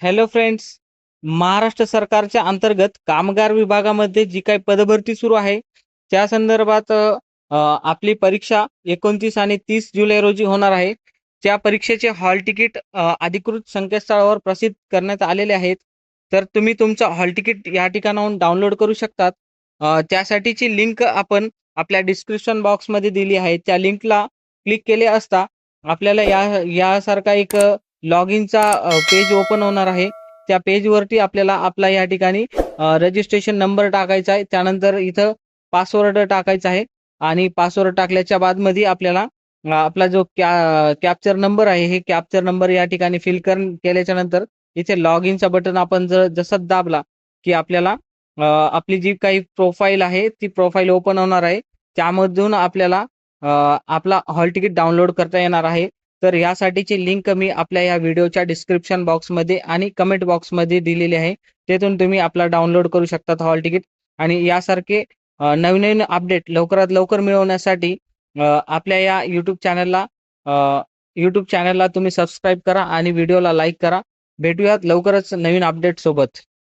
Hello friends. Maharashtra सरकारच्या अंतर्गत कामगार विभागामध्ये जी काही पदभरती सुरू आहे त्या संदर्भात आपली परीक्षा 29 आणि 30 जुलै रोजी होणार आहे. त्या परीक्षेचे हॉल तिकीट अधिकृत संकेतस्थळावर प्रसिद्ध करण्यात आलेले आहेत. तर तुम्ही तुमचं हॉल तिकीट या ठिकाणाहून डाउनलोड करू शकतात. त्यासाठीची लिंक आपण आपल्या डिस्क्रिप्शन बॉक्समध्ये दिली आहे. त्या लिंकला क्लिक केले असता आपल्याला यासारखा एक लॉग इनचा पेज ओपन होणार आहे. त्या पेजवरती आपल्याला आपला या ठिकाणी रजिस्ट्रेशन नंबर टाकायचा आहे. त्यानंतर इथं पासवर्ड टाकायचा आहे आणि पासवर्ड टाकल्याच्या बादमध्ये आपल्याला आपला जो कॅप्चर नंबर आहे हे कॅप्चर नंबर या ठिकाणी केल्याच्या नंतर इथे लॉग इनचा बटन आपण जसं दाबला की आपल्याला आपली जी काही प्रोफाईल आहे ती प्रोफाईल ओपन होणार आहे. त्यामधून आपल्याला आपला हॉल तिकीट डाउनलोड करता येणार आहे. तर यासाठीची लिंक मी आपल्या या व्हिडिओच्या डिस्क्रिप्शन बॉक्समध्ये आणि कमेंट बॉक्समध्ये दिलेली आहे. तेथून तुम्ही आपला डाउनलोड करू शकता हॉल तिकीट. आणि यासारखे नवीन अपडेट लवकरात लवकर मिळवण्यासाठी आपल्या या यूट्यूब चॅनलला तुम्ही सबस्क्राईब करा आणि व्हिडिओला लाईक करा. भेटूयात लवकरच नवीन अपडेट सोबत.